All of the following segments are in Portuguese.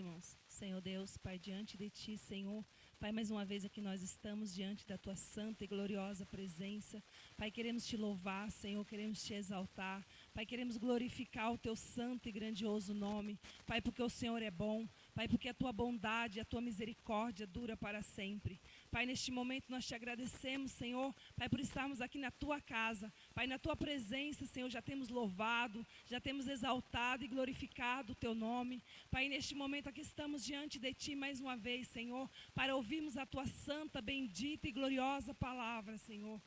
irmãos. Senhor Deus, Pai, diante de Ti, Senhor, Pai, mais uma vez aqui nós estamos diante da Tua santa e gloriosa presença. Pai, queremos Te louvar, Senhor, queremos Te exaltar. Pai, queremos glorificar o Teu santo e grandioso nome. Pai, porque o Senhor é bom. Pai, porque a Tua bondade, a Tua misericórdia dura para sempre. Pai, neste momento nós Te agradecemos, Senhor, Pai, por estarmos aqui na Tua casa. Pai, na Tua presença, Senhor, já temos louvado, já temos exaltado e glorificado o Teu nome. Pai, neste momento aqui estamos diante de Ti mais uma vez, Senhor, para ouvirmos a Tua santa, bendita e gloriosa palavra, Senhor.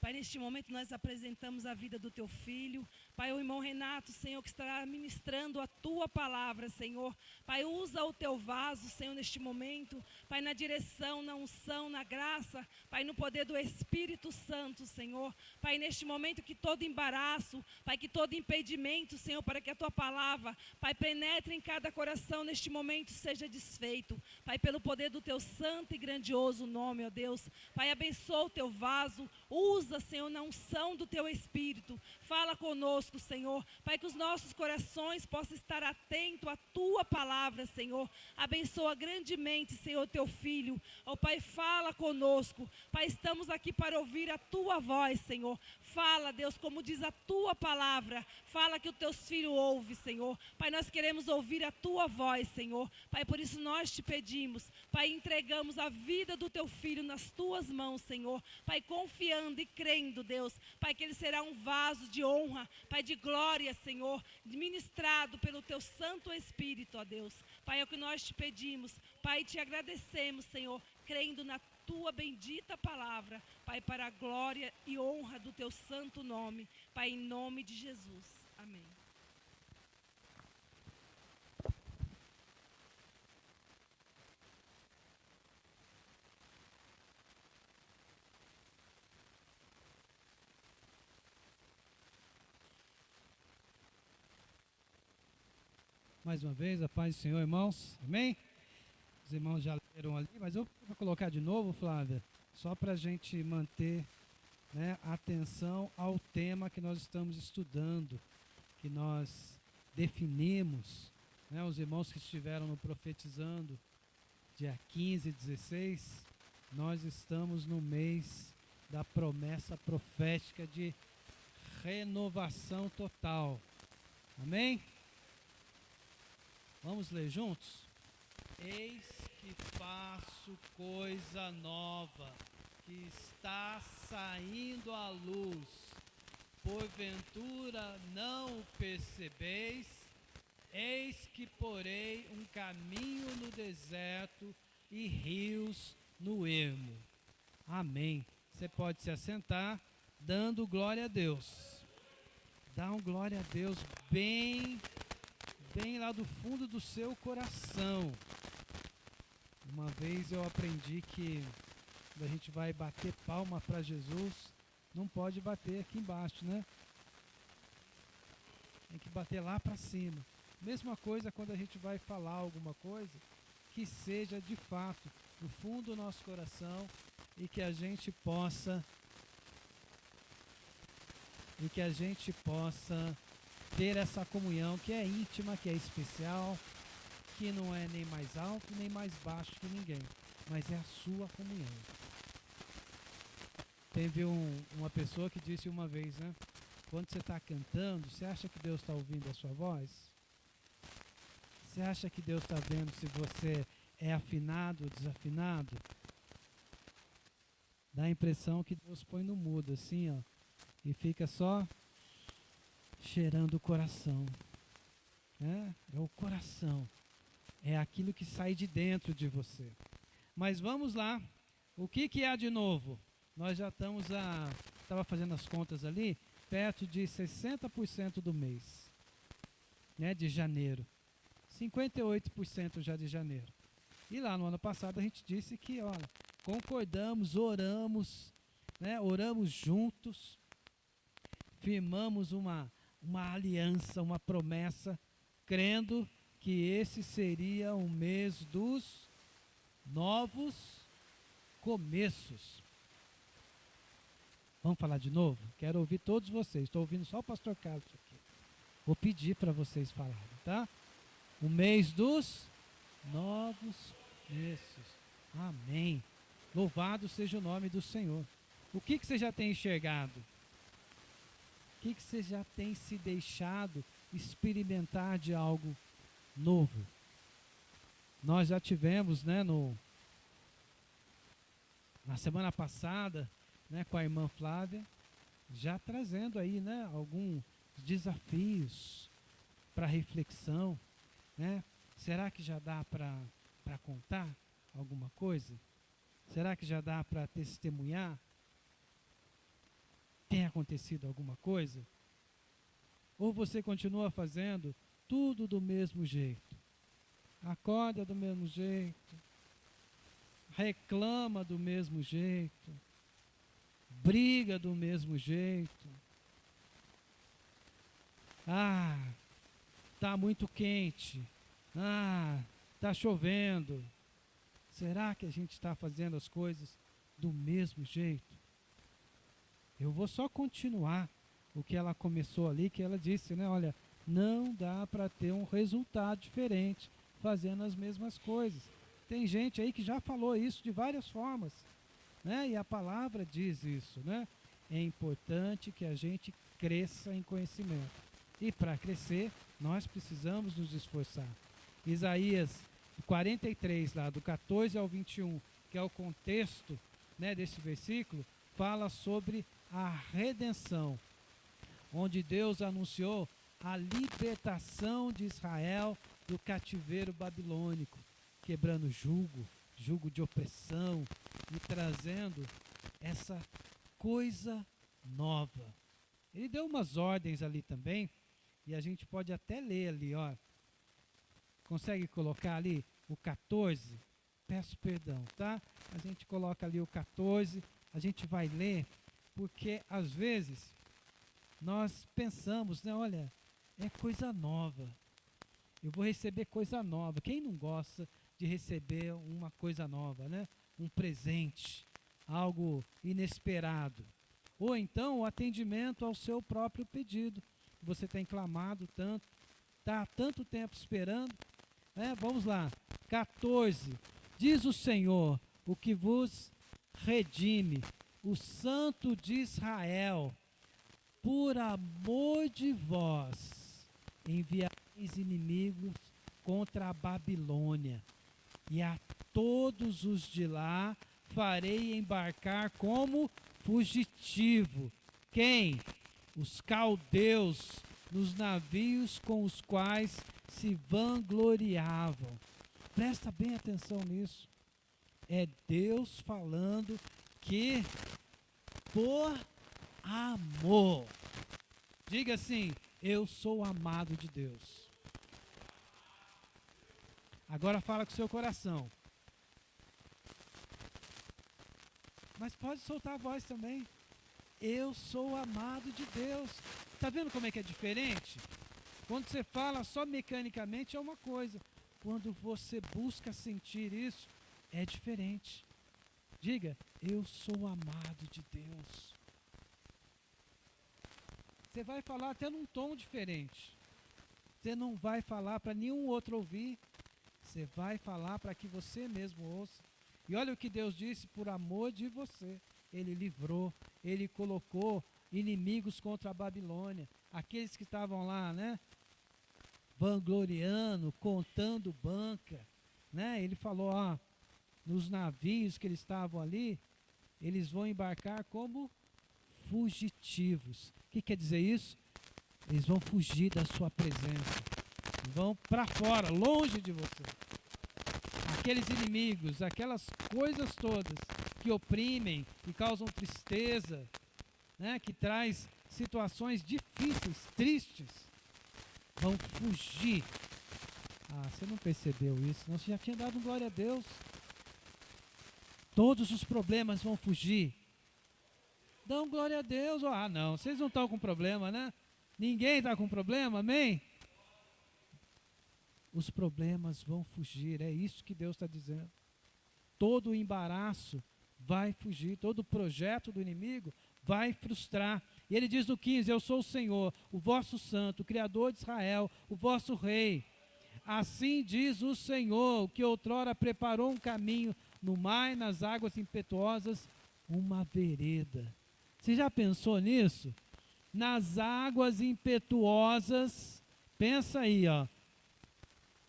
Pai, neste momento nós apresentamos a vida do Teu Filho. Pai, o irmão Renato, Senhor, que estará ministrando a Tua palavra, Senhor. Pai, usa o Teu vaso, Senhor, neste momento. Pai, na direção, na unção, na graça. Pai, no poder do Espírito Santo, Senhor. Pai, neste momento que todo embaraço, Pai, que todo impedimento, Senhor, para que a Tua palavra, Pai, penetre em cada coração neste momento, seja desfeito. Pai, pelo poder do Teu santo e grandioso nome, ó Deus. Pai, abençoa o Teu vaso, usa, Senhor, na unção do Teu Espírito. Fala conosco, Senhor. Pai, que os nossos corações possam estar atentos à Tua palavra, Senhor. Abençoa grandemente, Senhor, Teu Filho. Ó Pai, fala conosco. Pai, estamos aqui para ouvir a Tua voz, Senhor. Fala, Deus, como diz a Tua palavra. Fala que os Teus filhos ouvem, Senhor. Pai, nós queremos ouvir a Tua voz, Senhor. Pai, por isso nós Te pedimos. Pai, entregamos a vida do Teu Filho nas Tuas mãos, Senhor. Pai, confiando e crendo, Deus. Pai, que ele será um vaso de honra, Pai, de glória, Senhor, ministrado pelo Teu Santo Espírito, ó Deus. Pai, é o que nós Te pedimos. Pai, Te agradecemos, Senhor, crendo na Tua bendita palavra. Pai, para a glória e honra do Teu santo nome. Pai, em nome de Jesus. Amém. Mais uma vez, a paz do Senhor, irmãos. Amém? Os irmãos já leram ali, mas eu vou colocar de novo, Flávia, só para a gente manter, né, atenção ao tema que nós estamos estudando, que nós definimos, né, os irmãos que estiveram no Profetizando, dia 15 e 16, nós estamos no mês da promessa profética de renovação total. Amém? Vamos ler juntos? Eis que faço coisa nova, que está saindo à luz. Porventura não o percebeis? Eis que porei um caminho no deserto e rios no ermo. Amém. Você pode se assentar, dando glória a Deus. Dá um glória a Deus bem lá do fundo do seu coração. Uma vez eu aprendi que quando a gente vai bater palma para Jesus, não pode bater aqui embaixo, né? Tem que bater lá para cima. Mesma coisa quando a gente vai falar alguma coisa, que seja de fato no fundo do nosso coração e que a gente possa ter essa comunhão que é íntima, que é especial, que não é nem mais alto nem mais baixo que ninguém, mas é a sua comunhão. Teve uma pessoa que disse uma vez, né? Quando você está cantando, você acha que Deus está ouvindo a sua voz? Você acha que Deus está vendo se você é afinado ou desafinado? Dá a impressão que Deus põe no mudo, assim, ó, e fica só cheirando o coração. É o coração. É aquilo que sai de dentro de você. Mas vamos lá. O que há de novo? Nós já estava fazendo as contas ali, perto de 60% do mês, né, de janeiro. 58% já de janeiro. E lá no ano passado a gente disse que, olha, concordamos, oramos, né, oramos juntos, firmamos uma aliança, uma promessa, crendo que esse seria o mês dos novos começos. Vamos falar de novo? Quero ouvir todos vocês. Estou ouvindo só o pastor Carlos aqui. Vou pedir para vocês falarem, tá? O mês dos novos começos. Amém. Louvado seja o nome do Senhor. O que você já tem enxergado? O que você já tem se deixado experimentar de algo novo? Nós já tivemos, né, na semana passada, né, com a irmã Flávia, já trazendo aí, né, alguns desafios para reflexão, né? Será que já dá para contar alguma coisa? Será que já dá para testemunhar? Tem acontecido alguma coisa? Ou você continua fazendo tudo do mesmo jeito? Acorda do mesmo jeito, reclama do mesmo jeito, briga do mesmo jeito. Ah, tá muito quente. Ah, tá chovendo. Será que a gente está fazendo as coisas do mesmo jeito? Eu vou só continuar o que ela começou ali, que ela disse, né? Olha, não dá para ter um resultado diferente fazendo as mesmas coisas. Tem gente aí que já falou isso de várias formas, né? E a palavra diz isso, né? É importante que a gente cresça em conhecimento. E para crescer, nós precisamos nos esforçar. Isaías 43, lá do 14 ao 21, que é o contexto, né, desse versículo, fala sobre a redenção, onde Deus anunciou a libertação de Israel do cativeiro babilônico, quebrando jugo de opressão e trazendo essa coisa nova. Ele deu umas ordens ali também, e a gente pode até ler ali, ó. Consegue colocar ali o 14? Peço perdão, tá? A gente coloca ali o 14, a gente vai ler, porque às vezes nós pensamos, né? Olha, é coisa nova. Eu vou receber coisa nova. Quem não gosta de receber uma coisa nova, né? Um presente, algo inesperado. Ou então o atendimento ao seu próprio pedido. Você tem clamado tanto, está há tanto tempo esperando. Vamos lá, 14. Diz o Senhor, o que vos redime, o Santo de Israel, por amor de vós, enviareis inimigos contra a Babilônia, e a todos os de lá farei embarcar como fugitivo. Quem? Os caldeus, nos navios com os quais se vangloriavam. Presta bem atenção nisso. É Deus falando que por amor. Diga assim, eu sou amado de Deus. Agora fala com o seu coração. Mas pode soltar a voz também. Eu sou amado de Deus. Está vendo como é que é diferente? Quando você fala só mecanicamente é uma coisa. Quando você busca sentir isso, é diferente. Diga, eu sou amado de Deus. Você vai falar até num tom diferente. Você não vai falar para nenhum outro ouvir. Você vai falar para que você mesmo ouça. E olha o que Deus disse, por amor de você. Ele livrou, ele colocou inimigos contra a Babilônia. Aqueles que estavam lá, né? Vangloriando, contando banca. Né? Ele falou, ó, nos navios que eles estavam ali, eles vão embarcar como fugitivos. O que quer dizer isso? Eles vão fugir da sua presença. Vão para fora, longe de você. Aqueles inimigos, aquelas coisas todas que oprimem, que causam tristeza, né, que traz situações difíceis, tristes, vão fugir. Ah, você não percebeu isso, senão você já tinha dado glória a Deus. Todos os problemas vão fugir. Dão glória a Deus. Ah, não, vocês não estão com problema, né? Ninguém está com problema, amém? Os problemas vão fugir, é isso que Deus está dizendo. Todo o embaraço vai fugir, todo o projeto do inimigo vai frustrar. E ele diz no 15, eu sou o Senhor, o vosso santo, o Criador de Israel, o vosso rei. Assim diz o Senhor, que outrora preparou um caminho no mar, nas águas impetuosas, uma vereda. Você já pensou nisso? Nas águas impetuosas, pensa aí, ó.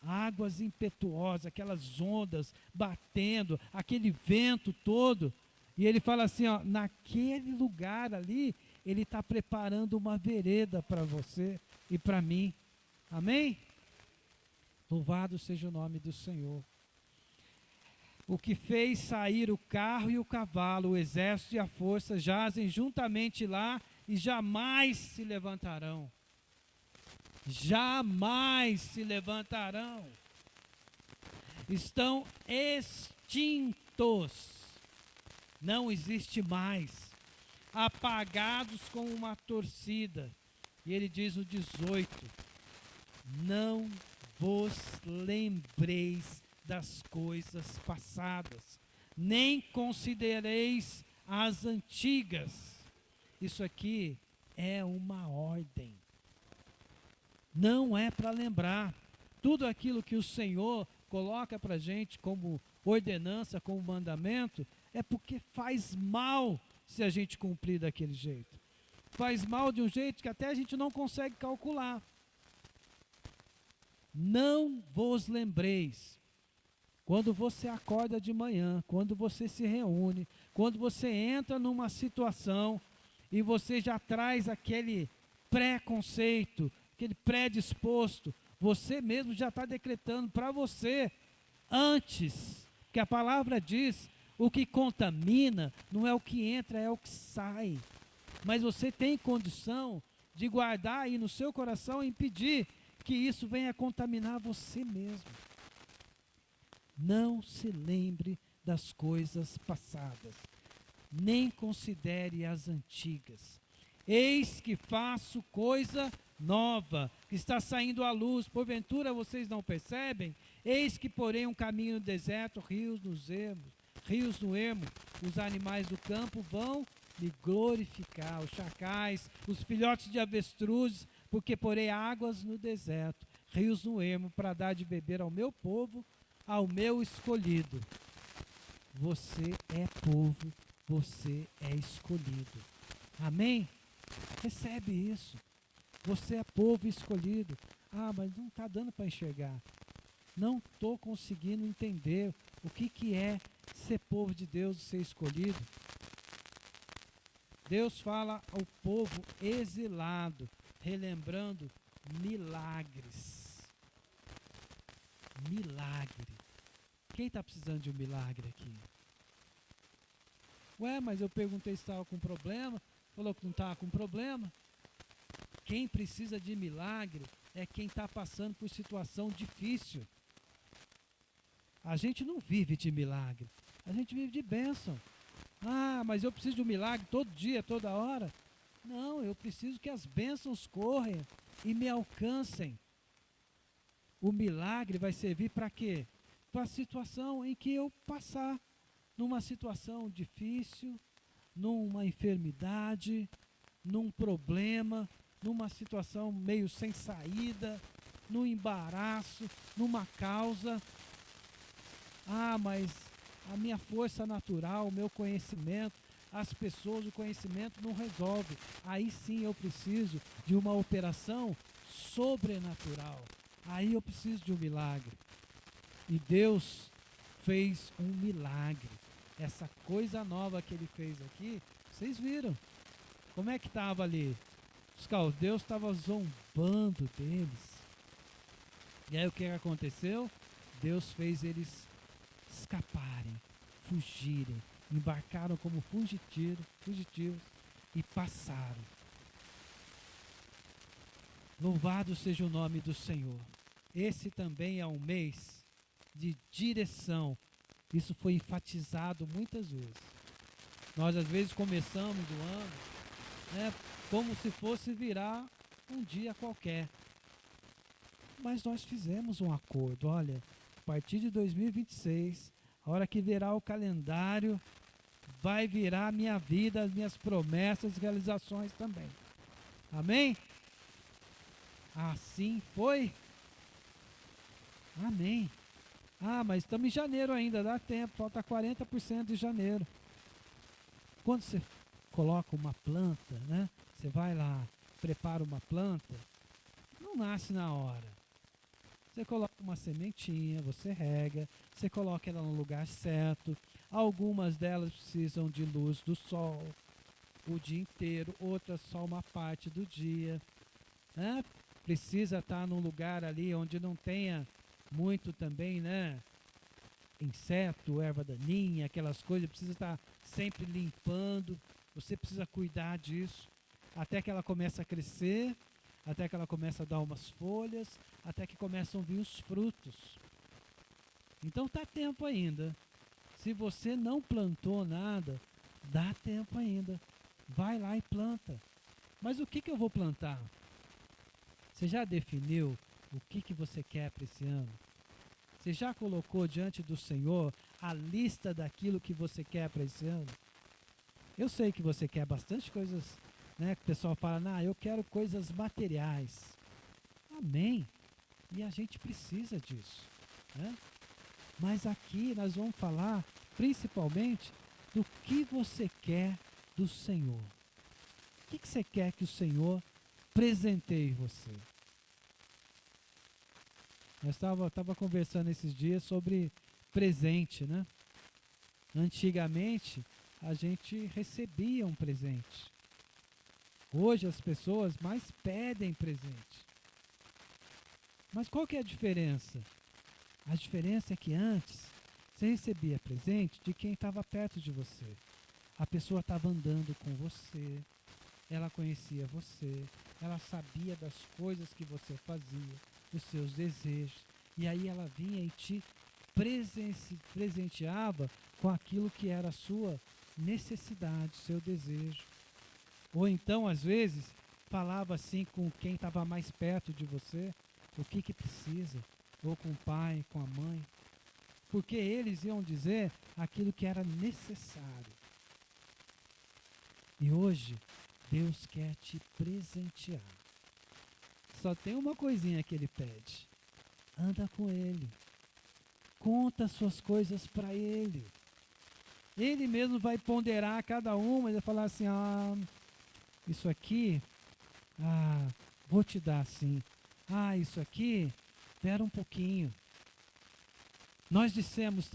Águas impetuosas, aquelas ondas batendo, aquele vento todo. E ele fala assim, ó, naquele lugar ali, ele está preparando uma vereda para você e para mim. Amém? Louvado seja o nome do Senhor. O que fez sair o carro e o cavalo, o exército e a força, jazem juntamente lá e jamais se levantarão. Jamais se levantarão. Estão extintos. Não existe mais. Apagados como uma torcida. E ele diz no 18: não vos lembreis das coisas passadas, nem considereis as antigas. Isso aqui é uma ordem. Não é para lembrar. Tudo aquilo que o Senhor coloca para a gente como ordenança, como mandamento, é porque faz mal se a gente cumprir daquele jeito. Faz mal de um jeito que até a gente não consegue calcular. Não vos lembreis. Quando você acorda de manhã, quando você se reúne, quando você entra numa situação e você já traz aquele preconceito, aquele predisposto, você mesmo já está decretando para você antes, que a palavra diz, o que contamina não é o que entra, é o que sai. Mas você tem condição de guardar aí no seu coração e impedir que isso venha contaminar você mesmo. Não se lembre das coisas passadas, nem considere as antigas. Eis que faço coisa nova, que está saindo à luz, porventura vocês não percebem? Eis que porém um caminho no deserto, rios no ermo, os animais do campo vão me glorificar, os chacais, os filhotes de avestruzes, porque porei águas no deserto, rios no ermo, para dar de beber ao meu povo, ao meu escolhido. Você é povo, você é escolhido. Amém? Recebe isso. Você é povo escolhido. Ah, mas não está dando para enxergar. Não estou conseguindo entender o que é ser povo de Deus e ser escolhido. Deus fala ao povo exilado, relembrando milagres. Milagre. Quem está precisando de um milagre aqui? Ué, mas eu perguntei se estava com problema. Falou que não estava com problema. Quem precisa de milagre é quem está passando por situação difícil. A gente não vive de milagre. A gente vive de bênção. Ah, mas eu preciso de um milagre todo dia, toda hora. Não, eu preciso que as bênçãos corram e me alcancem. O milagre vai servir para quê? Para a situação em que eu passar. Numa situação difícil, numa enfermidade, num problema, numa situação meio sem saída, num embaraço, numa causa. Ah, mas a minha força natural, o meu conhecimento, as pessoas, o conhecimento não resolve. Aí sim eu preciso de uma operação sobrenatural. Aí eu preciso de um milagre. E Deus fez um milagre. Essa coisa nova que ele fez aqui, vocês viram? Como é que estava ali? Os caldeus estavam zombando deles. E aí o que aconteceu? Deus fez eles escaparem, fugirem, embarcaram como fugitivos e passaram. Louvado seja o nome do Senhor. Esse também é um mês de direção. Isso foi enfatizado muitas vezes. Nós às vezes começamos o ano, né, como se fosse virar um dia qualquer. Mas nós fizemos um acordo. Olha, a partir de 2026, a hora que virar o calendário, vai virar a minha vida, as minhas promessas e realizações também. Amém? Assim foi. Amém. Ah, mas estamos em janeiro ainda, dá tempo, falta 40% de janeiro. Quando você coloca uma planta, né? Você vai lá, prepara uma planta, não nasce na hora. Você coloca uma sementinha, você rega, você coloca ela no lugar certo. Algumas delas precisam de luz do sol o dia inteiro, outras só uma parte do dia. Né? Precisa estar num lugar ali onde não tenha muito também, né? Inseto, erva daninha, aquelas coisas, precisa estar sempre limpando. Você precisa cuidar disso até que ela comece a crescer, até que ela comece a dar umas folhas, até que começam a vir os frutos. Então está tempo ainda. Se você não plantou nada, dá tempo ainda. Vai lá e planta. Mas o que eu vou plantar? Você já definiu o que você quer para esse ano? Você já colocou diante do Senhor a lista daquilo que você quer para esse ano? Eu sei que você quer bastante coisas, né? Que o pessoal fala, eu quero coisas materiais. Amém. E a gente precisa disso. Né? Mas aqui nós vamos falar principalmente do que você quer do Senhor. O que você quer que o Senhor presenteie você? Eu estava conversando esses dias sobre presente, né? Antigamente, a gente recebia um presente. Hoje, as pessoas mais pedem presente. Mas qual que é a diferença? A diferença é que antes, você recebia presente de quem estava perto de você. A pessoa estava andando com você, ela conhecia você, ela sabia das coisas que você fazia, dos seus desejos, e aí ela vinha e te presenteava com aquilo que era a sua necessidade, seu desejo. Ou então, às vezes, falava assim com quem estava mais perto de você, o que precisa, ou com o pai, com a mãe, porque eles iam dizer aquilo que era necessário. E hoje, Deus quer te presentear. Só tem uma coisinha que Ele pede. Anda com Ele. Conta as suas coisas para Ele. Ele mesmo vai ponderar cada uma e vai falar assim, isso aqui, vou te dar sim. Isso aqui, espera um pouquinho. Nós dissemos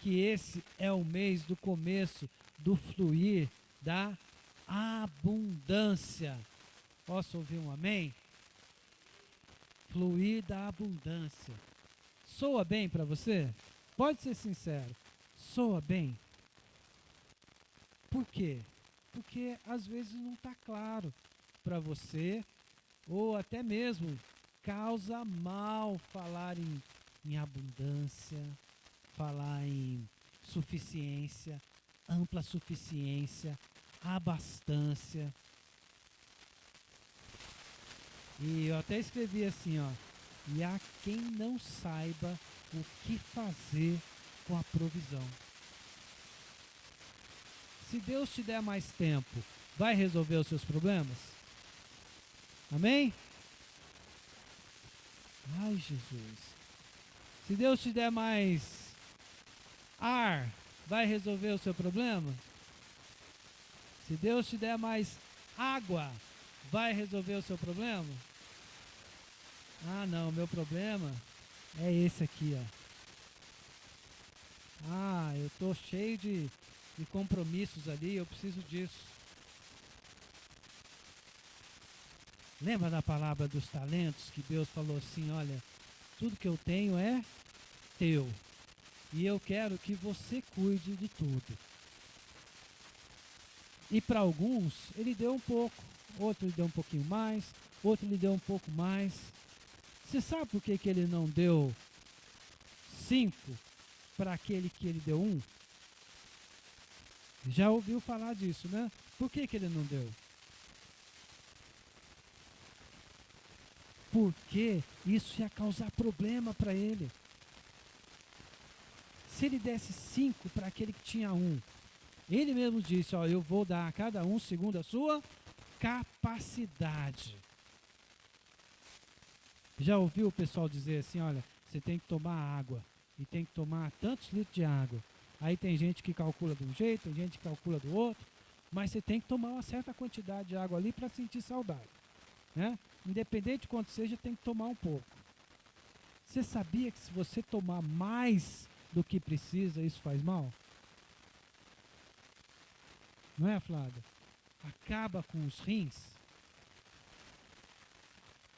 que esse é o mês do começo do fluir da abundância. Posso ouvir um amém? Fluir da abundância. Soa bem para você? Pode ser sincero. Soa bem? Por quê? Porque às vezes não está claro para você, ou até mesmo causa mal falar em abundância, falar em suficiência, ampla suficiência, abastância. E eu até escrevi assim, e há quem não saiba o que fazer com a provisão. Se Deus te der mais tempo, vai resolver os seus problemas? Amém? Ai, Jesus. Se Deus te der mais ar, vai resolver o seu problema? Se Deus te der mais água, vai resolver o seu problema? Não, meu problema é esse aqui, eu estou cheio de compromissos ali, eu preciso disso. Lembra da palavra dos talentos, que Deus falou assim, olha, tudo que eu tenho é teu, e eu quero que você cuide de tudo. E para alguns, ele deu um pouco, outro ele deu um pouquinho mais, outro ele deu um pouco mais. Você sabe por que ele não deu 5 para aquele que ele deu 1? Já ouviu falar disso, né? Por que ele não deu? Porque isso ia causar problema para ele. Se ele desse 5 para aquele que tinha 1, ele mesmo disse, eu vou dar a cada um segundo a sua capacidade. Já ouviu o pessoal dizer assim, olha, você tem que tomar água, e tem que tomar tantos litros de água. Aí tem gente que calcula de um jeito, tem gente que calcula do outro, mas você tem que tomar uma certa quantidade de água ali para sentir saudade. Né? Independente de quanto seja, tem que tomar um pouco. Você sabia que se você tomar mais do que precisa, isso faz mal? Não é, Flávia? Acaba com os rins.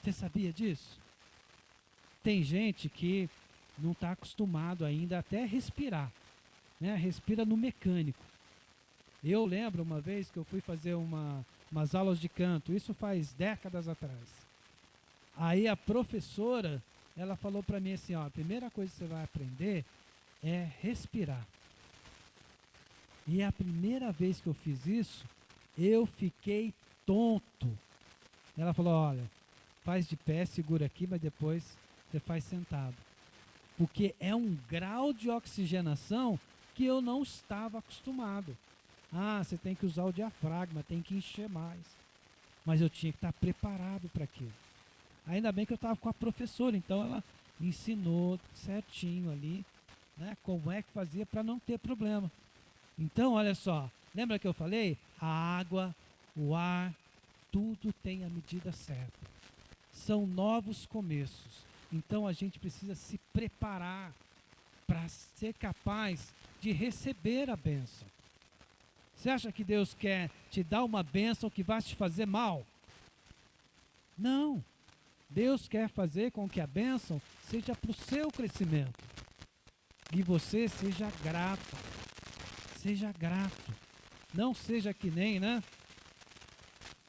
Você sabia disso? Tem gente que não está acostumado ainda até a respirar, né? Respira no mecânico. Eu lembro uma vez que eu fui fazer umas aulas de canto, isso faz décadas atrás. Aí a professora, ela falou para mim assim, ó, a primeira coisa que você vai aprender é respirar. E a primeira vez que eu fiz isso, eu fiquei tonto. Ela falou, olha, faz de pé, segura aqui, mas depois você faz sentado. Porque é um grau de oxigenação que eu não estava acostumado. Ah, você tem que usar o diafragma, tem que encher mais. Mas eu tinha que estar preparado para aquilo. Ainda bem que eu estava com a professora, então ela ensinou certinho ali, né, como é que fazia para não ter problema. Então, olha só, lembra que eu falei? A água, o ar, tudo tem a medida certa. São novos começos. Então a gente precisa se preparar para ser capaz de receber a bênção. Você acha que Deus quer te dar uma bênção que vai te fazer mal? Não. Deus quer fazer com que a bênção seja para o seu crescimento. E você seja grato. Seja grato. Não seja que nem, né?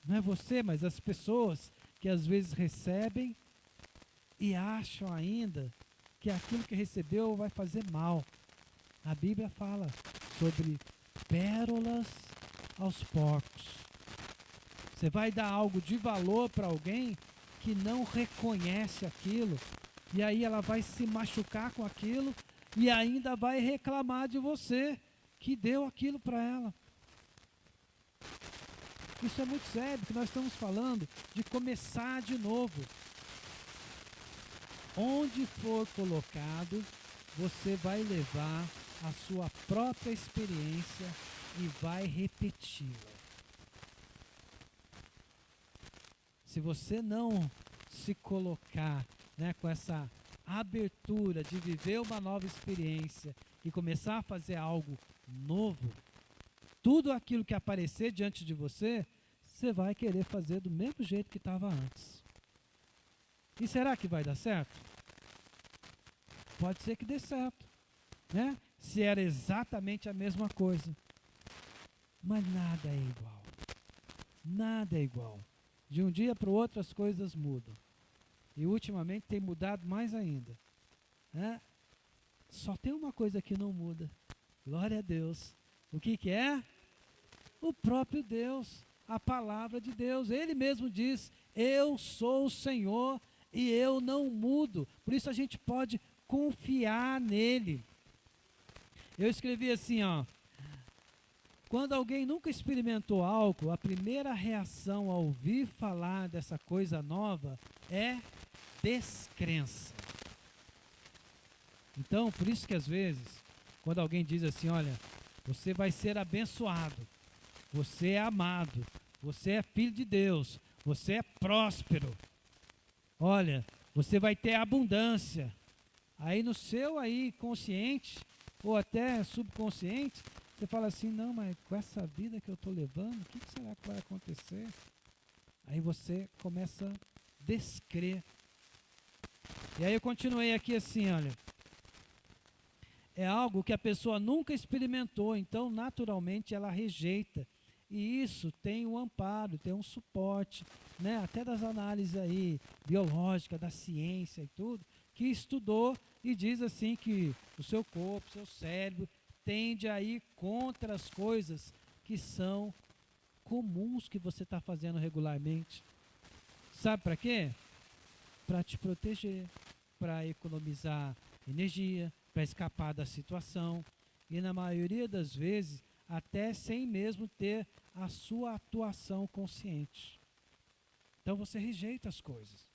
Não é você, mas as pessoas que às vezes recebem e acham ainda que aquilo que recebeu vai fazer mal. A Bíblia fala sobre pérolas aos porcos. Você vai dar algo de valor para alguém que não reconhece aquilo, e aí ela vai se machucar com aquilo e ainda vai reclamar de você que deu aquilo para ela. Isso é muito sério, porque nós estamos falando de começar de novo. Onde for colocado, você vai levar a sua própria experiência e vai repeti-la. Se você não se colocar, né, com essa abertura de viver uma nova experiência e começar a fazer algo novo, tudo aquilo que aparecer diante de você, você vai querer fazer do mesmo jeito que estava antes. E será que vai dar certo? Pode ser que dê certo, né? Se era exatamente a mesma coisa. Mas nada é igual. Nada é igual. De um dia para o outro as coisas mudam. E ultimamente tem mudado mais ainda. Né? Só tem uma coisa que não muda. Glória a Deus. O que é? O próprio Deus. A palavra de Deus. Ele mesmo diz, eu sou o Senhor e eu não mudo. Por isso a gente pode confiar nele. Eu escrevi assim, ó. Quando alguém nunca experimentou algo, a primeira reação ao ouvir falar dessa coisa nova é descrença. Então, por isso que às vezes, quando alguém diz assim, olha, você vai ser abençoado, você é amado, você é filho de Deus, você é próspero, olha, você vai ter abundância. Aí no seu aí consciente, ou até subconsciente, você fala assim, não, mas com essa vida que eu estou levando, o que será que vai acontecer? Aí você começa a descrer. E aí eu continuei aqui assim, olha. É algo que a pessoa nunca experimentou, então naturalmente ela rejeita. E isso tem um amparo, tem um suporte, né? Até das análises aí, biológicas, da ciência e tudo, que estudou e diz assim que o seu corpo, o seu cérebro, tende a ir contra as coisas que são comuns que você está fazendo regularmente. Sabe para quê? Para te proteger, para economizar energia, para escapar da situação. E na maioria das vezes, até sem mesmo ter a sua atuação consciente. Então você rejeita as coisas.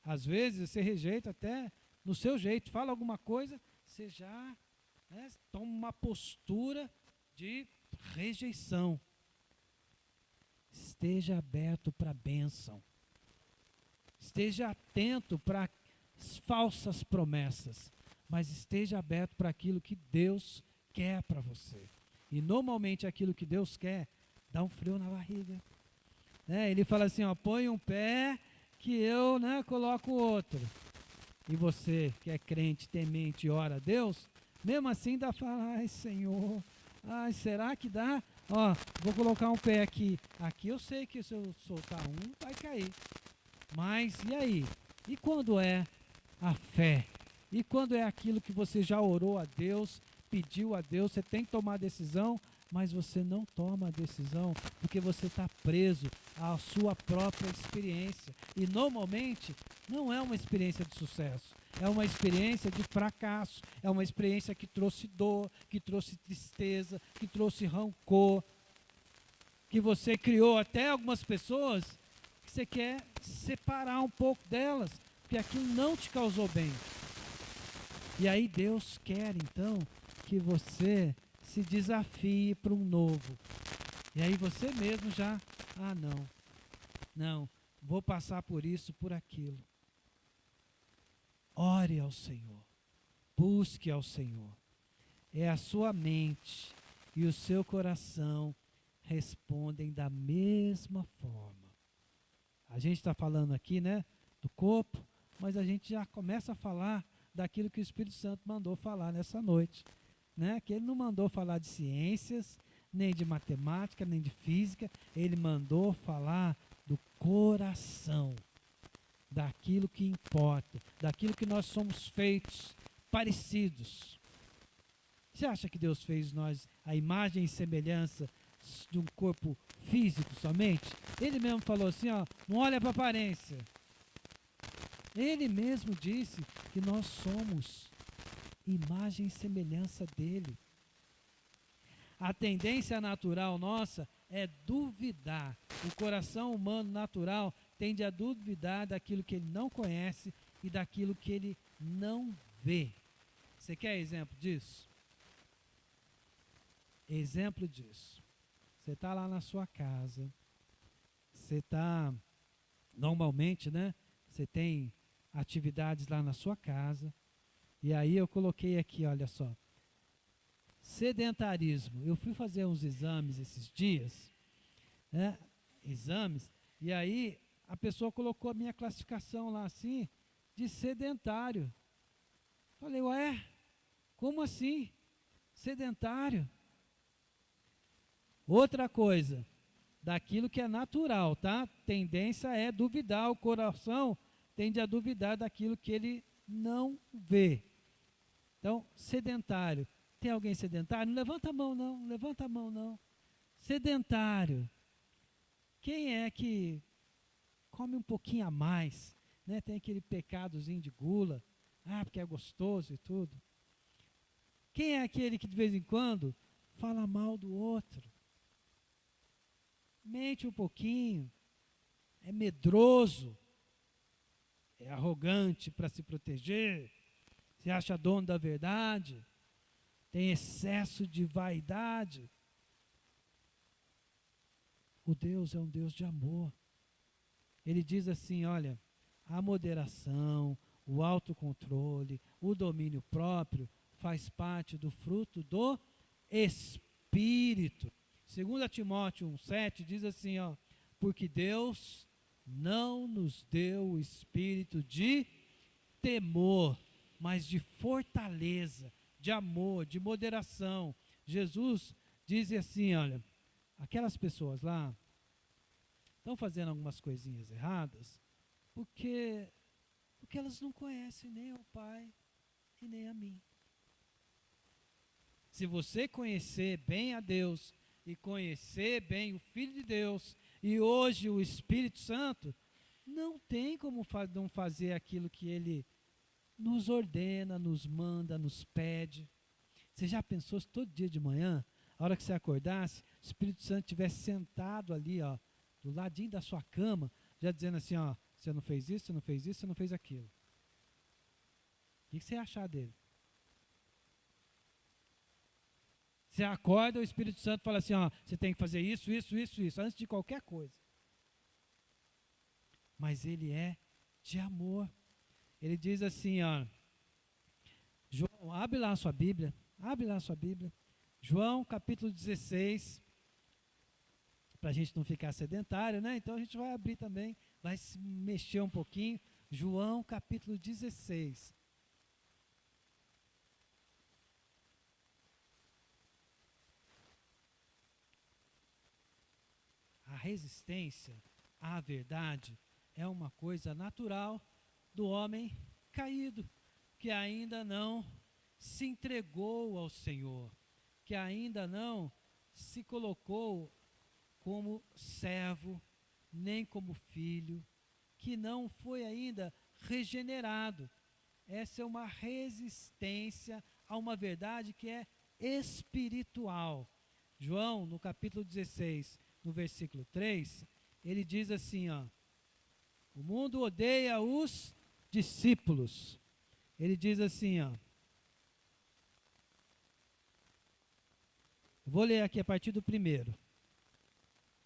Às vezes você rejeita até no seu jeito. Fala alguma coisa, você já toma uma postura de rejeição. Esteja aberto para a bênção. Esteja atento para as falsas promessas. Mas esteja aberto para aquilo que Deus quer para você. E normalmente aquilo que Deus quer dá um frio na barriga. Ele fala assim, põe um pé que eu coloco o outro. E você que é crente, temente e ora a Deus, mesmo assim ainda fala, ai Senhor, ai será que dá? Vou colocar um pé aqui. Aqui eu sei que se eu soltar um, vai cair. Mas e aí? E quando é a fé? E quando é aquilo que você já orou a Deus, pediu a Deus, você tem que tomar a decisão, mas você não toma a decisão porque você está preso à sua própria experiência. E normalmente não é uma experiência de sucesso, é uma experiência de fracasso, é uma experiência que trouxe dor, que trouxe tristeza, que trouxe rancor, que você criou até algumas pessoas que você quer separar um pouco delas, porque aquilo não te causou bem. E aí Deus quer então que você se desafie para um novo. E aí você mesmo já, não, vou passar por isso, por aquilo. Ore ao Senhor, busque ao Senhor. É a sua mente e o seu coração respondem da mesma forma. A gente está falando aqui, do corpo, mas a gente já começa a falar daquilo que o Espírito Santo mandou falar nessa noite. Que ele não mandou falar de ciências, nem de matemática, nem de física. Ele mandou falar do coração, daquilo que importa, daquilo que nós somos feitos, parecidos. Você acha que Deus fez nós a imagem e semelhança de um corpo físico somente? Ele mesmo falou assim, não olha para a aparência. Ele mesmo disse que nós somos imagem e semelhança dele. A tendência natural nossa é duvidar. O coração humano natural tende a duvidar daquilo que ele não conhece e daquilo que ele não vê. Você quer exemplo disso? Exemplo disso. Você está lá na sua casa, você está, normalmente, você tem atividades lá na sua casa, e aí eu coloquei aqui, olha só, sedentarismo. Eu fui fazer uns exames esses dias, exames, e aí a pessoa colocou a minha classificação lá assim, de sedentário. Falei, ué, como assim? Sedentário? Outra coisa, daquilo que é natural, tá? Tendência é duvidar, o coração tende a duvidar daquilo que ele não vê. Então, sedentário. Tem alguém sedentário? Não levanta a mão não, não levanta a mão não. Sedentário. Quem é que come um pouquinho a mais? Tem aquele pecadozinho de gula. Porque é gostoso e tudo. Quem é aquele que de vez em quando fala mal do outro? Mente um pouquinho. É medroso. É arrogante para se proteger, se acha dono da verdade, tem excesso de vaidade. O Deus é um Deus de amor. Ele diz assim, olha, a moderação, o autocontrole, o domínio próprio faz parte do fruto do Espírito. 2 Timóteo 1,7 diz assim, porque Deus não nos deu o espírito de temor, mas de fortaleza, de amor, de moderação. Jesus diz assim, olha, aquelas pessoas lá estão fazendo algumas coisinhas erradas, porque elas não conhecem nem o Pai e nem a mim. Se você conhecer bem a Deus e conhecer bem o Filho de Deus, e hoje o Espírito Santo, não tem como não fazer aquilo que Ele nos ordena, nos manda, nos pede. Você já pensou se todo dia de manhã, a hora que você acordasse, o Espírito Santo estivesse sentado ali, do ladinho da sua cama, já dizendo assim, você não fez isso, você não fez isso, você não fez aquilo. O que você ia achar dele? Você acorda, o Espírito Santo fala assim, ó, você tem que fazer isso, isso, isso, isso, antes de qualquer coisa. Mas ele é de amor. Ele diz assim, ó, João, abre lá a sua Bíblia, João capítulo 16, para a gente não ficar sedentário, né? Então a gente vai abrir também, vai se mexer um pouquinho. João capítulo 16. A resistência à verdade é uma coisa natural do homem caído, que ainda não se entregou ao Senhor, que ainda não se colocou como servo, nem como filho, que não foi ainda regenerado. Essa é uma resistência a uma verdade que é espiritual. João, no capítulo 16, no versículo 3, ele diz assim, ó, o mundo odeia os discípulos. Ele diz assim, ó, vou ler aqui a partir do primeiro.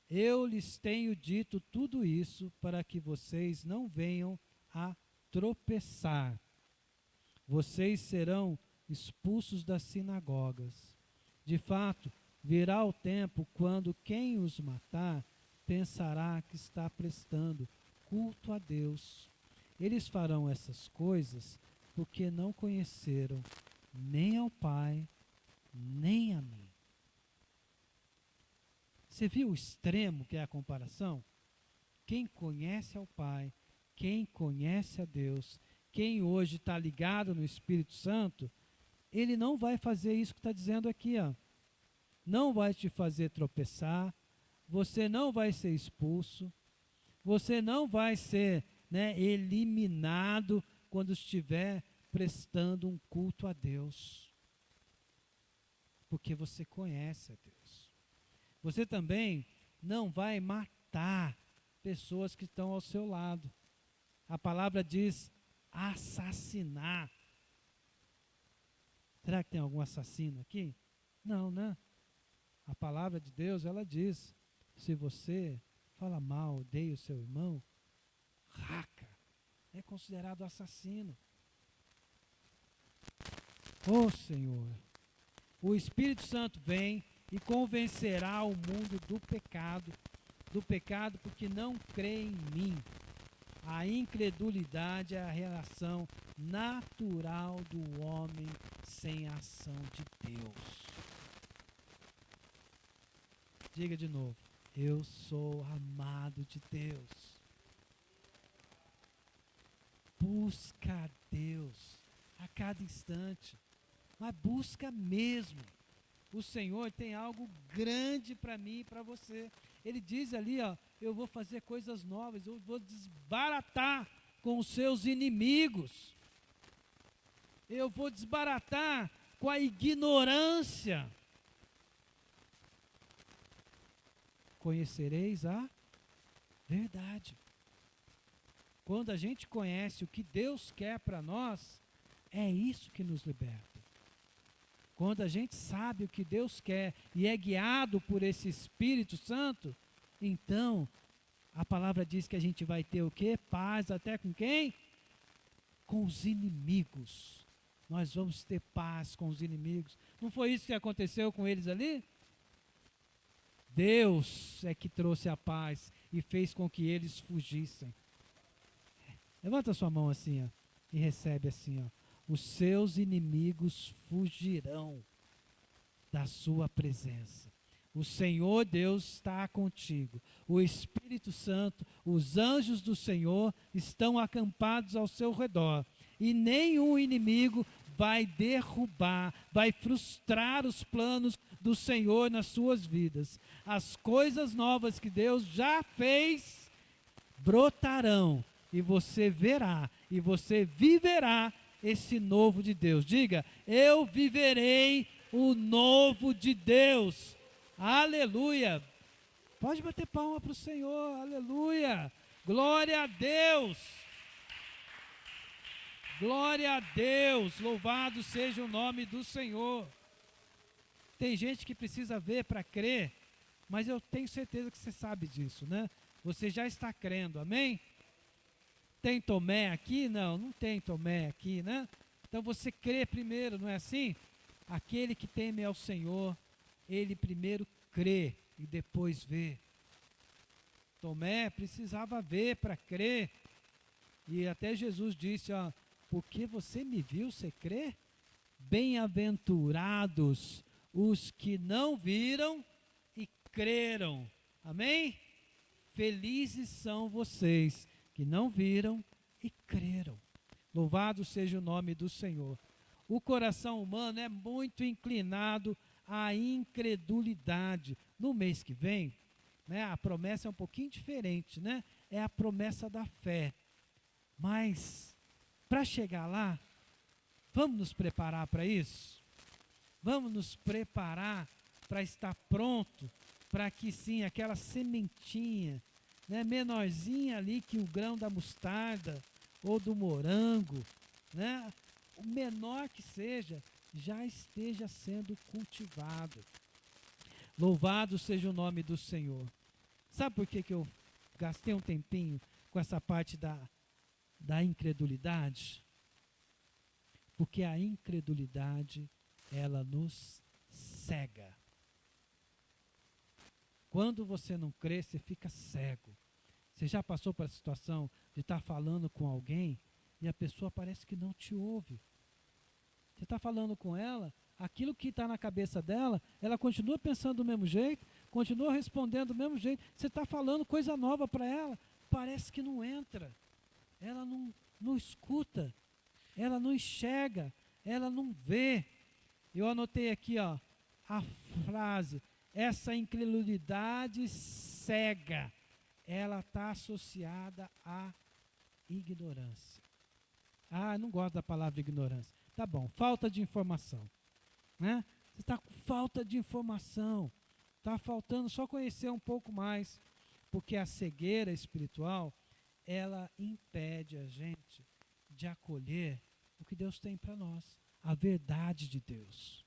Eu lhes tenho dito tudo isso para que vocês não venham a tropeçar. Vocês serão expulsos das sinagogas. De fato, virá o tempo quando quem os matar pensará que está prestando culto a Deus. Eles farão essas coisas porque não conheceram nem ao Pai, nem a mim. Você viu o extremo que é a comparação? Quem conhece ao Pai, quem conhece a Deus, quem hoje está ligado no Espírito Santo, ele não vai fazer isso que está dizendo aqui, ó. Não vai te fazer tropeçar, você não vai ser expulso, você não vai ser, né, eliminado quando estiver prestando um culto a Deus, porque você conhece a Deus. Você também não vai matar pessoas que estão ao seu lado. A palavra diz assassinar. Será que tem algum assassino aqui? Não, né? A palavra de Deus, ela diz, se você fala mal, odeia o seu irmão, raca, é considerado assassino. Oh Senhor, o Espírito Santo vem e convencerá o mundo do pecado porque não crê em mim. A incredulidade é a relação natural do homem sem a ação de Deus. Diga de novo, eu sou amado de Deus. Busca a Deus a cada instante, mas busca mesmo. O Senhor tem algo grande para mim e para você. Ele diz ali, ó, eu vou fazer coisas novas, eu vou desbaratar com os seus inimigos. Eu vou desbaratar com a ignorância. Conhecereis a verdade. Quando a gente conhece o que Deus quer para nós, é isso que nos liberta. Quando a gente sabe o que Deus quer e é guiado por esse Espírito Santo, então a palavra diz que a gente vai ter o quê? Paz até com quem? Com os inimigos. Nós vamos ter paz com os inimigos. Não foi isso que aconteceu com eles ali? Deus é que trouxe a paz e fez com que eles fugissem. Levanta a sua mão assim, ó, e recebe assim, ó. Os seus inimigos fugirão da sua presença. O Senhor Deus está contigo. O Espírito Santo, os anjos do Senhor estão acampados ao seu redor. E nenhum inimigo vai derrubar, vai frustrar os planos do Senhor nas suas vidas. As coisas novas que Deus já fez brotarão. E você verá, e você viverá esse novo de Deus. Diga, eu viverei o novo de Deus. Aleluia. Pode bater palma para o Senhor, aleluia. Glória a Deus! Glória a Deus! Louvado seja o nome do Senhor. Tem gente que precisa ver para crer, mas eu tenho certeza que você sabe disso, né? Você já está crendo, amém? Tem Tomé aqui? Não, não tem Tomé aqui, né? Então você crê primeiro, não é assim? Aquele que teme ao Senhor, ele primeiro crê e depois vê. Tomé precisava ver para crer. E até Jesus disse, ó, porque você me viu, você crê? Bem-aventurados os que não viram e creram. Amém? Felizes são vocês que não viram e creram. Louvado seja o nome do Senhor. O coração humano é muito inclinado à incredulidade. No mês que vem, né, a promessa é um pouquinho diferente, né? É a promessa da fé. Mas, para chegar lá, vamos nos preparar para isso? Vamos nos preparar para estar pronto, para que sim, aquela sementinha, né, menorzinha ali que o grão da mostarda ou do morango, né, o menor que seja, já esteja sendo cultivado. Louvado seja o nome do Senhor. Sabe por que eu gastei um tempinho com essa parte da incredulidade? Porque a incredulidade, ela nos cega. Quando você não crê, você fica cego. Você já passou por essa situação de estar falando com alguém e a pessoa parece que não te ouve? Você está falando com ela, aquilo que está na cabeça dela, ela continua pensando do mesmo jeito, continua respondendo do mesmo jeito. Você está falando coisa nova para ela, parece que não entra. Ela não escuta, ela não enxerga, ela não vê. Eu anotei aqui, ó, a frase, essa incredulidade cega, ela está associada à ignorância. Ah, não gosto da palavra ignorância. Tá bom, falta de informação, né? Você está com falta de informação, está faltando só conhecer um pouco mais, porque a cegueira espiritual, ela impede a gente de acolher o que Deus tem para nós, a verdade de Deus.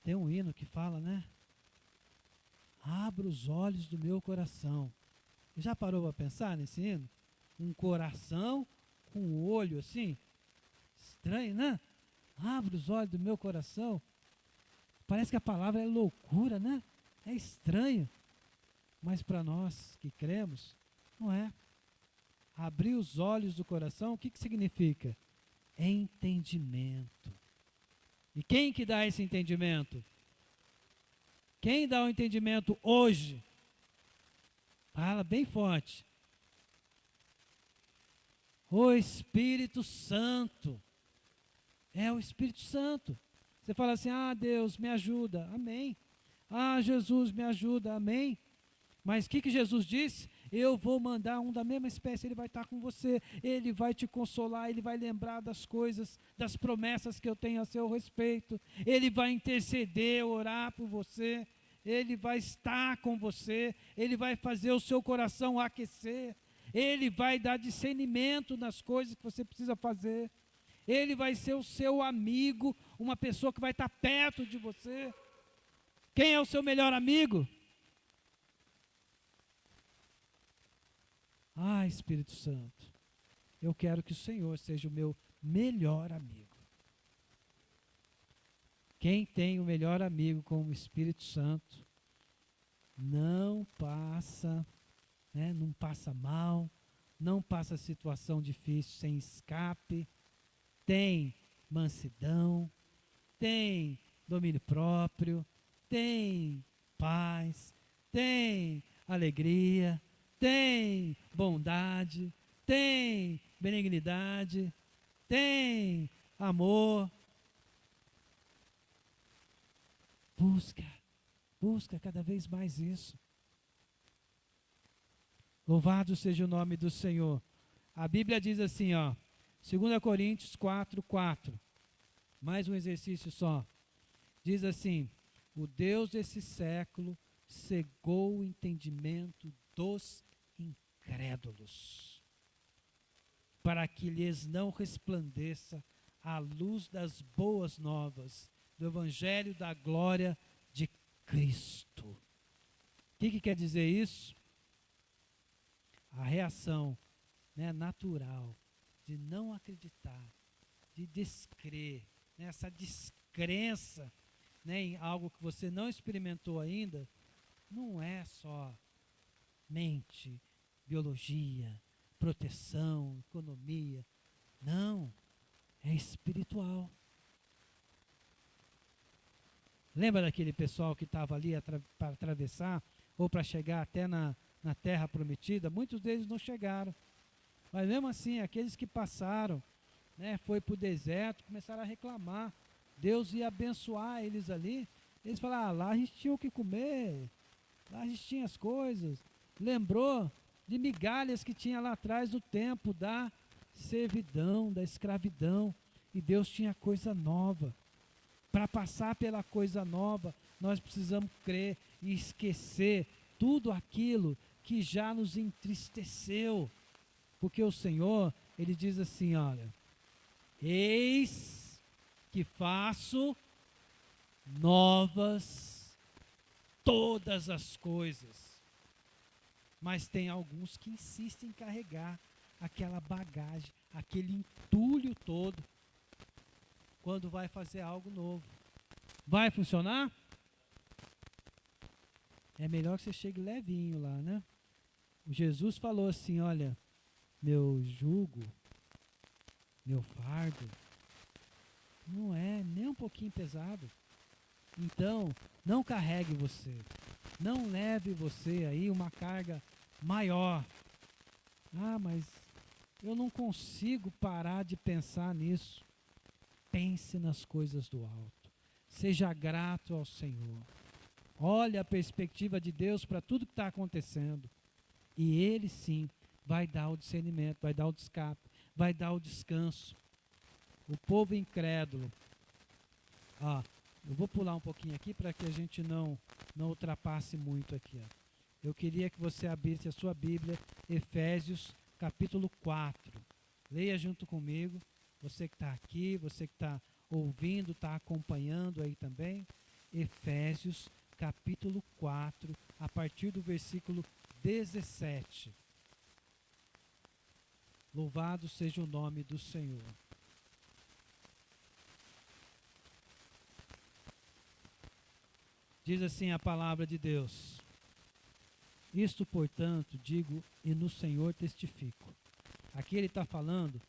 Tem um hino que fala, né? Abra os olhos do meu coração. Já parou para pensar nesse hino? Um coração com um olho assim? Estranho, né? Abra os olhos do meu coração. Parece que a palavra é loucura, né? É estranho. Mas para nós que cremos, não é. Abrir os olhos do coração, o que significa? É entendimento. E quem que dá esse entendimento? Quem dá o entendimento hoje? Fala bem forte. O Espírito Santo. É o Espírito Santo. Você fala assim, ah, Deus, me ajuda. Amém. Ah, Jesus, me ajuda. Amém. Mas o que Jesus disse? Eu vou mandar um da mesma espécie, ele vai estar com você, ele vai te consolar, ele vai lembrar das coisas, das promessas que eu tenho a seu respeito, ele vai interceder, orar por você, ele vai estar com você, ele vai fazer o seu coração aquecer, ele vai dar discernimento nas coisas que você precisa fazer, ele vai ser o seu amigo, uma pessoa que vai estar perto de você. Quem é o seu melhor amigo? Ah, Espírito Santo, eu quero que o Senhor seja o meu melhor amigo. Quem tem o melhor amigo como o Espírito Santo, não passa, né, não passa mal, não passa situação difícil sem escape, tem mansidão, tem domínio próprio, tem paz, tem alegria, tem bondade, tem benignidade, tem amor. Busca cada vez mais isso. Louvado seja o nome do Senhor. A Bíblia diz assim, ó, 2 Coríntios 4:4. Mais um exercício só. Diz assim: O Deus desse século cegou o entendimento dos incrédulos, para que lhes não resplandeça a luz das boas novas, do Evangelho da glória de Cristo. O que quer dizer isso? A reação, né, natural de não acreditar, de descrer, né, essa descrença, né, em algo que você não experimentou ainda, não é só mente, biologia, proteção, economia. Não, é espiritual. Lembra daquele pessoal que estava ali para atravessar ou para chegar até na terra prometida? Muitos deles não chegaram. Mas mesmo assim, aqueles que passaram, né, foi para o deserto, começaram a reclamar. Deus ia abençoar eles ali. Eles falaram, lá a gente tinha o que comer, lá a gente tinha as coisas. Lembrou de migalhas que tinha lá atrás do tempo da servidão, da escravidão. E Deus tinha coisa nova. Para passar pela coisa nova, nós precisamos crer e esquecer tudo aquilo que já nos entristeceu. Porque o Senhor, Ele diz assim, olha, eis que faço novas todas as coisas. Mas tem alguns que insistem em carregar aquela bagagem, aquele entulho todo, quando vai fazer algo novo. Vai funcionar? É melhor que você chegue levinho lá, né? O Jesus falou assim, olha, meu jugo, meu fardo, não é nem um pouquinho pesado. Então, não carregue você. Não leve você aí uma carga maior. Ah, mas eu não consigo parar de pensar nisso. Pense nas coisas do alto. Seja grato ao Senhor. Olhe a perspectiva de Deus para tudo que está acontecendo. E Ele sim vai dar o discernimento, vai dar o escape, vai dar o descanso. O povo incrédulo. Eu vou pular um pouquinho aqui para que a gente não ultrapasse muito aqui. Eu queria que você abrisse a sua Bíblia, Efésios capítulo 4. Leia junto comigo. Você que está aqui, você que está ouvindo, está acompanhando aí também. Efésios capítulo 4, a partir do versículo 17. Louvado seja o nome do Senhor. Diz assim a palavra de Deus. Isto, portanto, digo e no Senhor testifico. Aqui ele está falando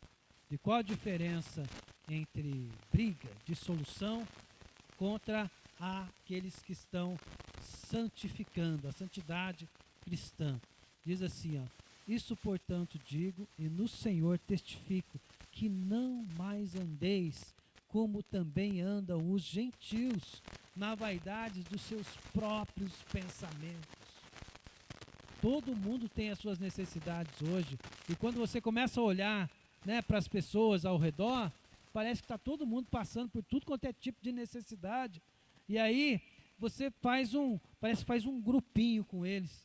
de qual a diferença entre briga, dissolução, contra aqueles que estão santificando, a santidade cristã. Diz assim, isso, portanto, digo e no Senhor testifico, que não mais andeis como também andam os gentios, na vaidade dos seus próprios pensamentos. Todo mundo tem as suas necessidades hoje, e quando você começa a olhar, né, para as pessoas ao redor, parece que está todo mundo passando por tudo quanto é tipo de necessidade, e aí você parece que faz um grupinho com eles.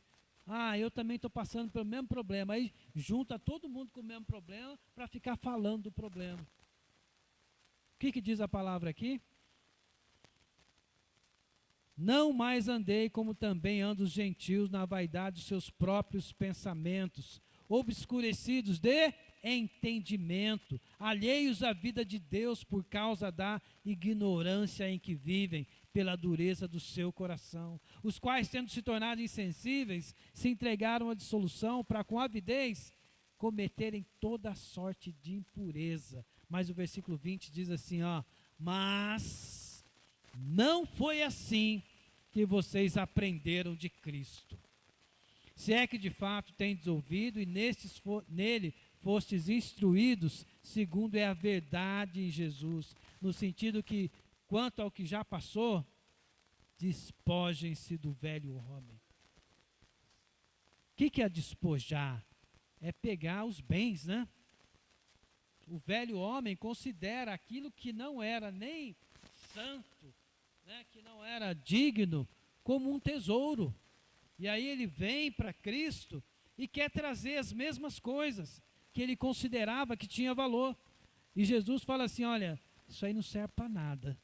Eu também estou passando pelo mesmo problema. Aí junta todo mundo com o mesmo problema para ficar falando do problema. O que diz a palavra aqui? Não mais andei como também andam os gentios na vaidade dos seus próprios pensamentos, obscurecidos de entendimento, alheios à vida de Deus por causa da ignorância em que vivem, pela dureza do seu coração, os quais, tendo se tornado insensíveis, se entregaram à dissolução para com avidez cometerem toda sorte de impureza. Mas o versículo 20 diz assim, mas não foi assim que vocês aprenderam de Cristo. Se é que de fato tendes ouvido e nele fostes instruídos, segundo é a verdade em Jesus, no sentido que, quanto ao que já passou, despojem-se do velho homem. O que é despojar? É pegar os bens, né? O velho homem considera aquilo que não era nem santo, né, que não era digno, como um tesouro. E aí ele vem para Cristo e quer trazer as mesmas coisas que ele considerava que tinha valor. E Jesus fala assim, olha, isso aí não serve para nada.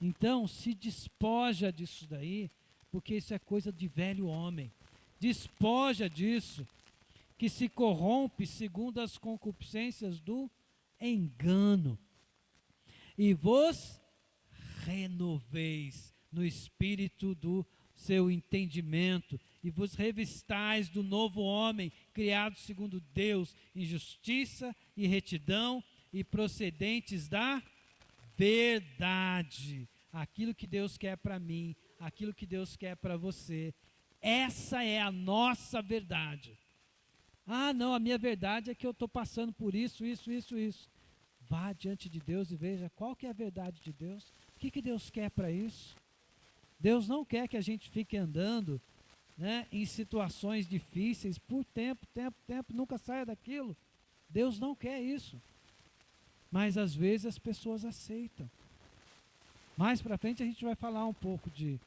Então se despoja disso daí, porque isso é coisa de velho homem. Despoja disso, que se corrompe segundo as concupiscências do engano. E vos renoveis no espírito do seu entendimento, e vos revistais do novo homem, criado segundo Deus, em justiça e retidão, e procedentes da verdade. Aquilo que Deus quer para mim, aquilo que Deus quer para você, essa é a nossa verdade. Ah, não, a minha verdade é que eu estou passando por isso. Vá diante de Deus e veja qual que é a verdade de Deus. O que Deus quer para isso? Deus não quer que a gente fique andando, né, em situações difíceis por tempo, nunca saia daquilo. Deus não quer isso. Mas às vezes as pessoas aceitam. Mais para frente a gente vai falar um pouco de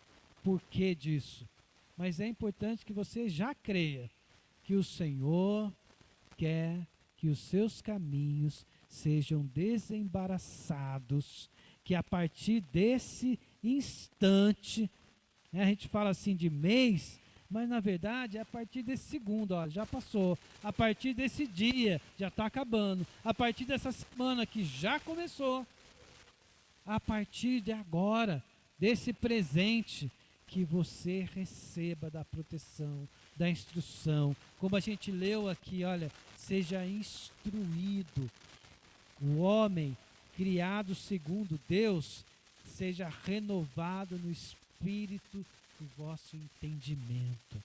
porquê disso. Mas é importante que você já creia que o Senhor quer que os seus caminhos sejam desembaraçados, que a partir desse instante, né, a gente fala assim de mês, mas na verdade é a partir desse segundo, ó, já passou, a partir desse dia já está acabando, a partir dessa semana que já começou, a partir de agora, desse presente, que você receba da proteção, da instrução, como a gente leu aqui, olha, seja instruído. O homem criado segundo Deus seja renovado no espírito do vosso entendimento.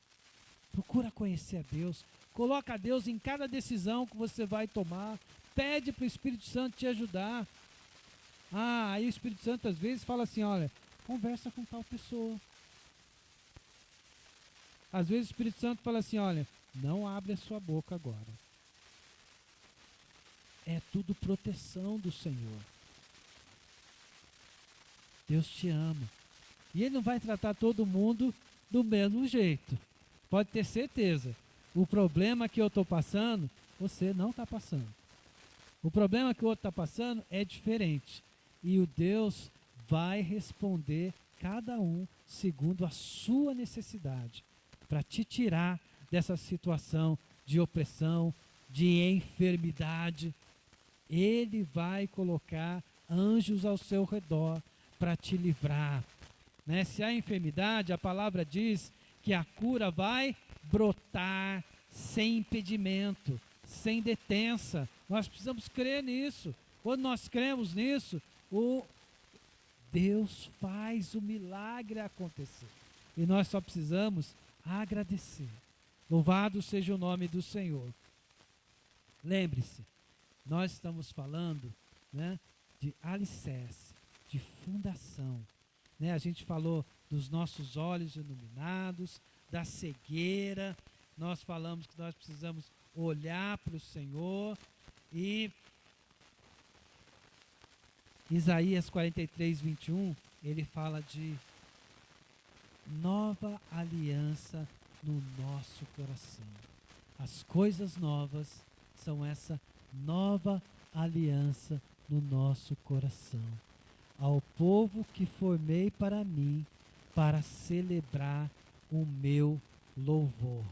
Procura conhecer a Deus, coloca a Deus em cada decisão que você vai tomar, pede para o Espírito Santo te ajudar. Aí o Espírito Santo às vezes fala assim, olha, conversa com tal pessoa. Às vezes o Espírito Santo fala assim, olha, não abre a sua boca agora. É tudo proteção do Senhor. Deus te ama. E Ele não vai tratar todo mundo do mesmo jeito. Pode ter certeza. O problema que eu estou passando, você não está passando. O problema que o outro está passando é diferente. E o Deus vai responder cada um segundo a sua necessidade, para te tirar dessa situação de opressão, de enfermidade. Ele vai colocar anjos ao seu redor para te livrar. Né? Se há enfermidade, a palavra diz que a cura vai brotar sem impedimento, sem detença. Nós precisamos crer nisso. Quando nós cremos nisso, Deus faz o milagre acontecer. E nós só precisamos agradecer. Louvado seja o nome do Senhor. Lembre-se, nós estamos falando, né, de alicerce, de fundação. Né? A gente falou dos nossos olhos iluminados, da cegueira. Nós falamos que nós precisamos olhar para o Senhor. E Isaías 43, 21, ele fala de nova aliança no nosso coração. As coisas novas são essa nova aliança no nosso coração. Ao povo que formei para mim, para celebrar o meu louvor.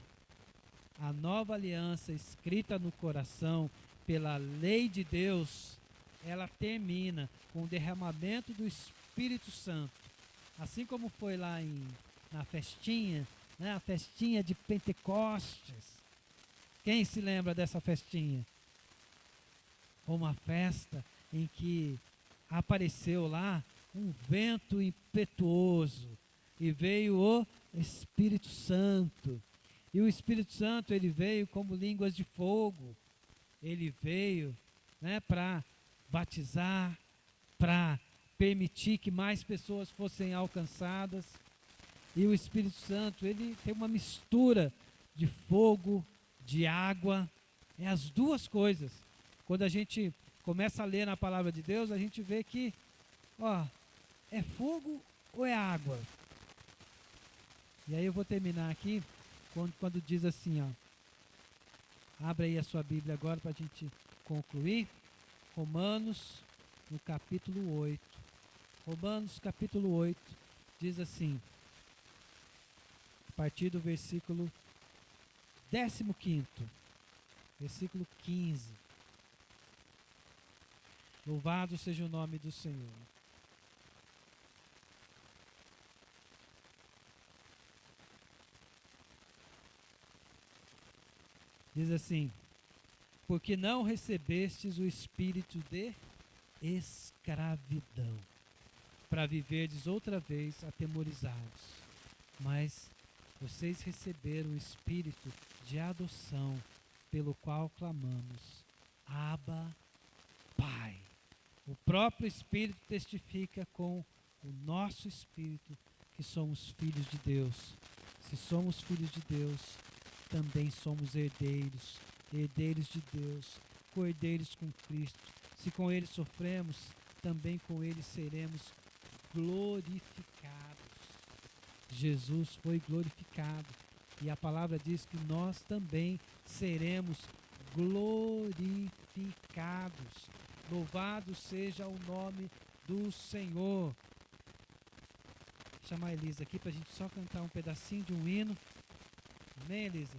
A nova aliança escrita no coração pela lei de Deus, ela termina com o derramamento do Espírito Santo. Assim como foi lá na festinha, né, a festinha de Pentecostes. Quem se lembra dessa festinha? Uma festa em que apareceu lá um vento impetuoso e veio o Espírito Santo. E o Espírito Santo, ele veio como línguas de fogo. Ele veio, né, para batizar, para permitir que mais pessoas fossem alcançadas. E o Espírito Santo, ele tem uma mistura de fogo, de água, é as duas coisas. Quando a gente começa a ler na palavra de Deus, a gente vê que, é fogo ou é água? E aí eu vou terminar aqui quando diz assim, ó. Abra aí a sua Bíblia agora para a gente concluir. Romanos, no capítulo 8. Romanos, capítulo 8, diz assim, a partir do versículo 15º, versículo 15. Louvado seja o nome do Senhor. Diz assim, porque não recebestes o espírito de escravidão, para viverdes outra vez atemorizados, mas vocês receberam o espírito de adoção, pelo qual clamamos, Abba, Pai. O próprio Espírito testifica com o nosso espírito que somos filhos de Deus. Se somos filhos de Deus, também somos herdeiros, herdeiros de Deus, co-herdeiros com Cristo. Se com Ele sofremos, também com Ele seremos glorificados. Jesus foi glorificado e a palavra diz que nós também seremos glorificados. Louvado seja o nome do Senhor. Vou chamar a Elisa aqui para a gente só cantar um pedacinho de um hino. Amém, Elisa?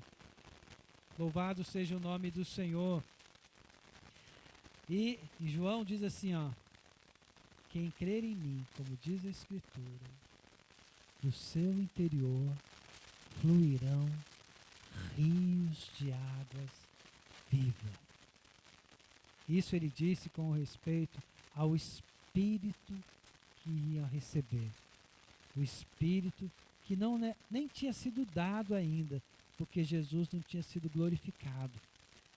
Louvado seja o nome do Senhor. E João diz assim, ó. Quem crer em mim, como diz a Escritura, do seu interior fluirão rios de águas vivas. Isso ele disse com respeito ao Espírito que ia receber. O Espírito que nem tinha sido dado ainda, porque Jesus não tinha sido glorificado.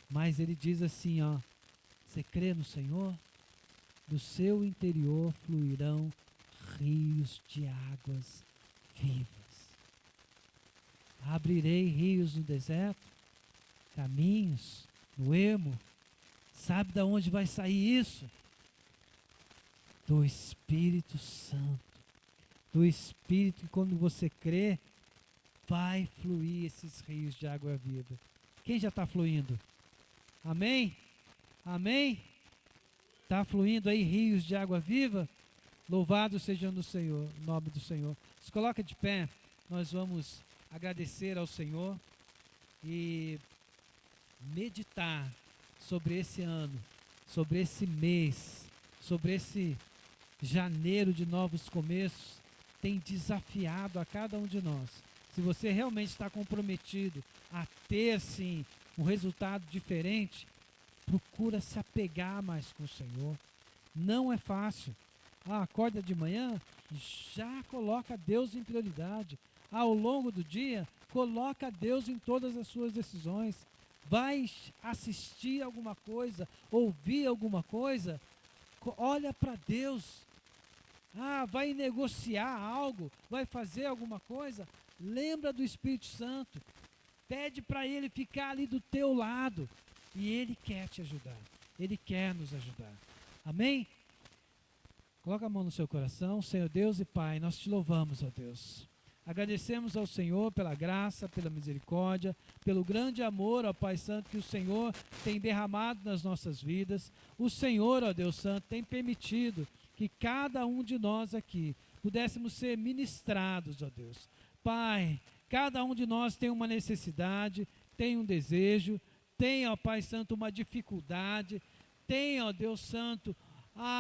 Mas ele diz assim, ó, você crê no Senhor? Do seu interior fluirão rios de águas vivas. Abrirei rios no deserto, caminhos no ermo. Sabe de onde vai sair isso? Do Espírito Santo. Do Espírito que quando você crê, vai fluir esses rios de água viva. Quem já está fluindo? Amém? Amém? Está fluindo aí rios de água viva? Louvado seja no Senhor, o nome do Senhor. Se coloca de pé, nós vamos agradecer ao Senhor e meditar sobre esse ano, sobre esse mês, sobre esse janeiro de novos começos, tem desafiado a cada um de nós. Se você realmente está comprometido a ter, sim, um resultado diferente, procura se apegar mais com o Senhor. Não é fácil. Acorda de manhã, já coloca Deus em prioridade. Ao longo do dia, coloca Deus em todas as suas decisões. Vai assistir alguma coisa, ouvir alguma coisa, olha para Deus. Vai negociar algo, vai fazer alguma coisa, lembra do Espírito Santo. Pede para Ele ficar ali do teu lado. E Ele quer te ajudar. Ele quer nos ajudar. Amém? Coloca a mão no seu coração. Senhor Deus e Pai, nós te louvamos, ó Deus. Agradecemos ao Senhor pela graça, pela misericórdia, pelo grande amor, ó Pai Santo, que o Senhor tem derramado nas nossas vidas. O Senhor, ó Deus Santo, tem permitido que cada um de nós aqui pudéssemos ser ministrados, ó Deus. Pai, cada um de nós tem uma necessidade, tem um desejo, tem, ó Pai Santo, uma dificuldade, tem, ó Deus Santo,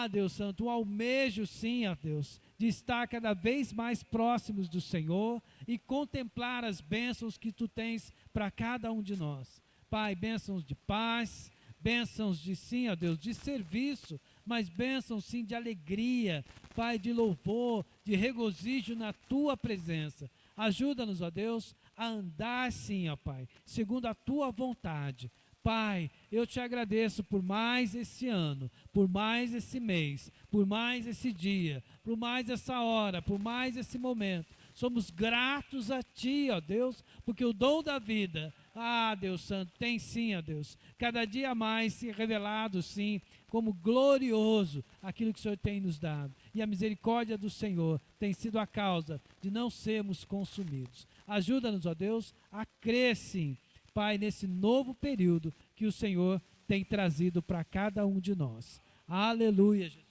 Deus Santo, um almejo sim, ó Deus, de estar cada vez mais próximos do Senhor e contemplar as bênçãos que Tu tens para cada um de nós. Pai, bênçãos de paz, bênçãos de sim, ó Deus, de serviço, mas bênçãos sim de alegria, Pai, de louvor, de regozijo na Tua presença. Ajuda-nos, ó Deus, a andar sim, ó Pai, segundo a Tua vontade. Pai, eu te agradeço por mais esse ano, por mais esse mês, por mais esse dia, por mais essa hora, por mais esse momento. Somos gratos a Ti, ó Deus, porque o dom da vida Ah, Deus Santo, tem sim, ó Deus. Cada dia mais se revelado, sim, como glorioso aquilo que o Senhor tem nos dado. E a misericórdia do Senhor tem sido a causa de não sermos consumidos. Ajuda-nos, ó Deus, a crer, sim, Pai, nesse novo período que o Senhor tem trazido para cada um de nós. Aleluia, Jesus.